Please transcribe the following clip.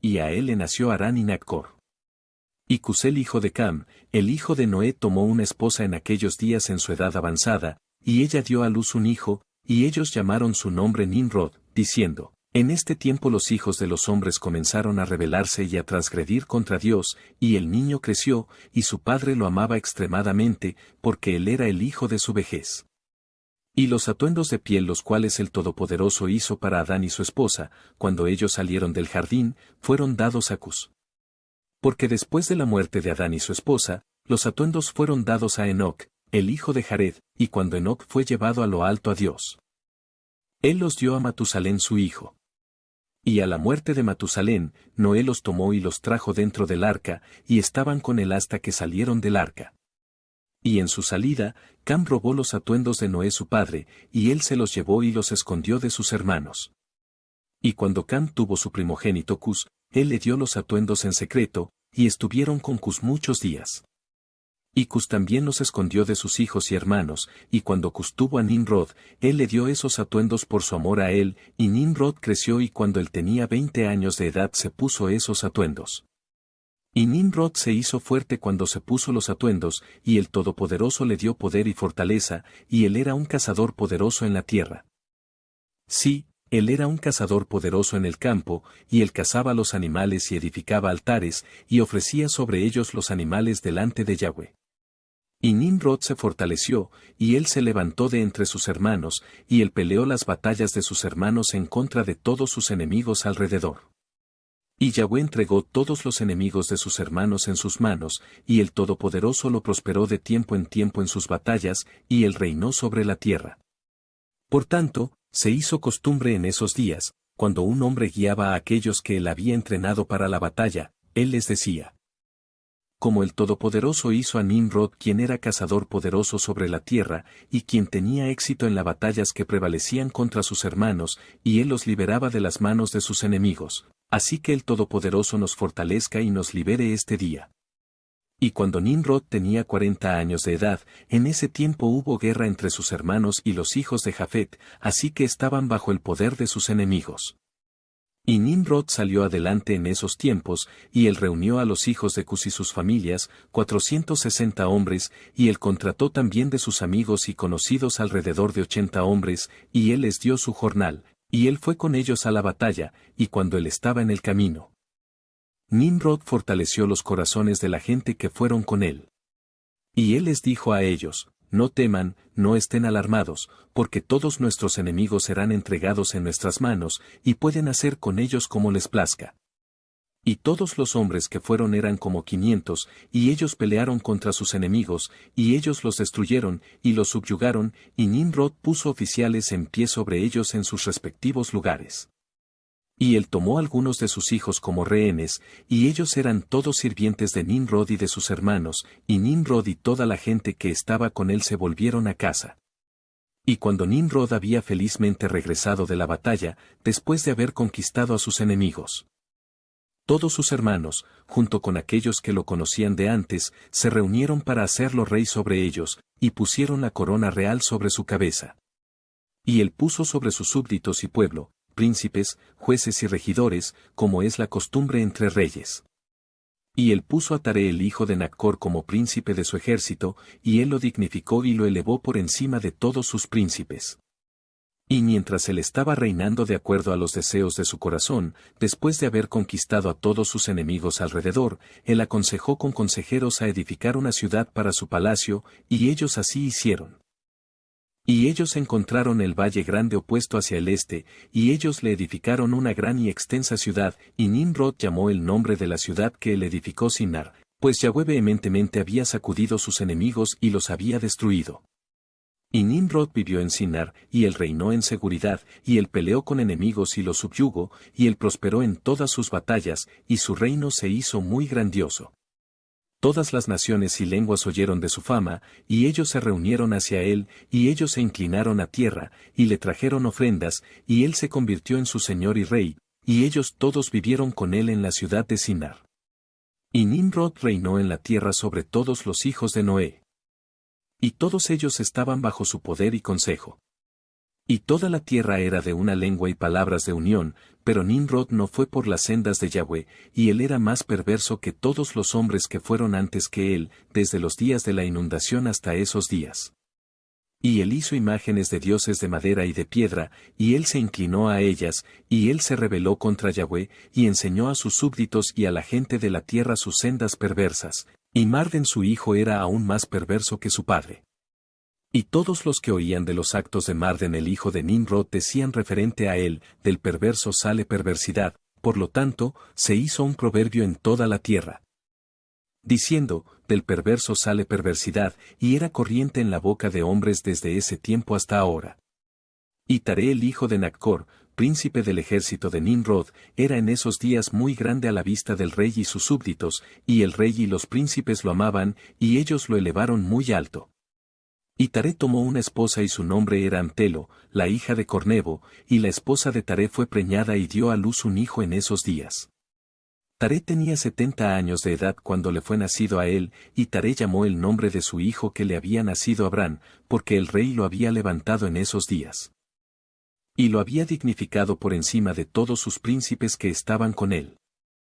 y a él le nació Harán y Naccor. Y Cusel hijo de Cam, el hijo de Noé, tomó una esposa en aquellos días en su edad avanzada, y ella dio a luz un hijo, y ellos llamaron su nombre Nimrod, diciendo: en este tiempo los hijos de los hombres comenzaron a rebelarse y a transgredir contra Dios, y el niño creció, y su padre lo amaba extremadamente, porque él era el hijo de su vejez. Y los atuendos de piel los cuales el Todopoderoso hizo para Adán y su esposa, cuando ellos salieron del jardín, fueron dados a Cus. Porque después de la muerte de Adán y su esposa, los atuendos fueron dados a Enoc, el hijo de Jared, y cuando Enoc fue llevado a lo alto a Dios, él los dio a Matusalén su hijo. Y a la muerte de Matusalén, Noé los tomó y los trajo dentro del arca, y estaban con él hasta que salieron del arca. Y en su salida, Cam robó los atuendos de Noé su padre, y él se los llevó y los escondió de sus hermanos. Y cuando Cam tuvo su primogénito Cus, él le dio los atuendos en secreto, y estuvieron con Cus muchos días. Y Cus también los escondió de sus hijos y hermanos, y cuando Cus tuvo a Nimrod, él le dio esos atuendos por su amor a él, y Nimrod creció y cuando él tenía 20 años de edad se puso esos atuendos. Y Nimrod se hizo fuerte cuando se puso los atuendos, y el Todopoderoso le dio poder y fortaleza, y él era un cazador poderoso en la tierra. Sí, él era un cazador poderoso en el campo, y él cazaba los animales y edificaba altares, y ofrecía sobre ellos los animales delante de Yahweh. Y Nimrod se fortaleció, y él se levantó de entre sus hermanos, y él peleó las batallas de sus hermanos en contra de todos sus enemigos alrededor. Y Yahweh entregó todos los enemigos de sus hermanos en sus manos, y el Todopoderoso lo prosperó de tiempo en sus batallas, y él reinó sobre la tierra. Por tanto, se hizo costumbre en esos días, cuando un hombre guiaba a aquellos que él había entrenado para la batalla, él les decía: como el Todopoderoso hizo a Nimrod, quien era cazador poderoso sobre la tierra, y quien tenía éxito en las batallas que prevalecían contra sus hermanos, y él los liberaba de las manos de sus enemigos, así que el Todopoderoso nos fortalezca y nos libere este día. Y cuando Nimrod tenía 40 años de edad, en ese tiempo hubo guerra entre sus hermanos y los hijos de Jafet, así que estaban bajo el poder de sus enemigos. Y Nimrod salió adelante en esos tiempos, y él reunió a los hijos de Cus y sus familias, 460 hombres, y él contrató también de sus amigos y conocidos alrededor de 80 hombres, y él les dio su jornal, y él fue con ellos a la batalla, y cuando él estaba en el camino, Nimrod fortaleció los corazones de la gente que fueron con él. Y él les dijo a ellos: no teman, no estén alarmados, porque todos nuestros enemigos serán entregados en nuestras manos, y pueden hacer con ellos como les plazca. Y todos los hombres que fueron eran como 500, y ellos pelearon contra sus enemigos, y ellos los destruyeron, y los subyugaron, y Nimrod puso oficiales en pie sobre ellos en sus respectivos lugares. Y él tomó algunos de sus hijos como rehenes, y ellos eran todos sirvientes de Nimrod y de sus hermanos, y Nimrod y toda la gente que estaba con él se volvieron a casa. Y cuando Nimrod había felizmente regresado de la batalla, después de haber conquistado a sus enemigos, todos sus hermanos, junto con aquellos que lo conocían de antes, se reunieron para hacerlo rey sobre ellos, y pusieron la corona real sobre su cabeza. Y él puso sobre sus súbditos y pueblo, príncipes, jueces y regidores, como es la costumbre entre reyes. Y él puso a Taré el hijo de Naccor como príncipe de su ejército, y él lo dignificó y lo elevó por encima de todos sus príncipes. Y mientras él estaba reinando de acuerdo a los deseos de su corazón, después de haber conquistado a todos sus enemigos alrededor, él aconsejó con consejeros a edificar una ciudad para su palacio, y ellos así hicieron. Y ellos encontraron el valle grande opuesto hacia el este, y ellos le edificaron una gran y extensa ciudad, y Nimrod llamó el nombre de la ciudad que él edificó Sinar, pues Yahweh vehementemente había sacudido sus enemigos y los había destruido. Y Nimrod vivió en Sinar, y él reinó en seguridad, y él peleó con enemigos y los subyugó, y él prosperó en todas sus batallas, y su reino se hizo muy grandioso. Todas las naciones y lenguas oyeron de su fama, y ellos se reunieron hacia él, y ellos se inclinaron a tierra, y le trajeron ofrendas, y él se convirtió en su señor y rey, y ellos todos vivieron con él en la ciudad de Sinar. Y Nimrod reinó en la tierra sobre todos los hijos de Noé. Y todos ellos estaban bajo su poder y consejo. Y toda la tierra era de una lengua y palabras de unión, pero Nimrod no fue por las sendas de Yahweh, y él era más perverso que todos los hombres que fueron antes que él, desde los días de la inundación hasta esos días. Y él hizo imágenes de dioses de madera y de piedra, y él se inclinó a ellas, y él se rebeló contra Yahweh, y enseñó a sus súbditos y a la gente de la tierra sus sendas perversas, y Marden su hijo era aún más perverso que su padre. Y todos los que oían de los actos de Marden el hijo de Nimrod decían referente a él, del perverso sale perversidad, por lo tanto, se hizo un proverbio en toda la tierra, diciendo, del perverso sale perversidad, y era corriente en la boca de hombres desde ese tiempo hasta ahora. Y Taré el hijo de Naccor, príncipe del ejército de Nimrod, era en esos días muy grande a la vista del rey y sus súbditos, y el rey y los príncipes lo amaban, y ellos lo elevaron muy alto. Y Taré tomó una esposa y su nombre era Antelo, la hija de Cornebo, y la esposa de Taré fue preñada y dio a luz un hijo en esos días. Taré tenía 70 años de edad cuando le fue nacido a él, y Taré llamó el nombre de su hijo que le había nacido Abrán, porque el rey lo había levantado en esos días. Y lo había dignificado por encima de todos sus príncipes que estaban con él.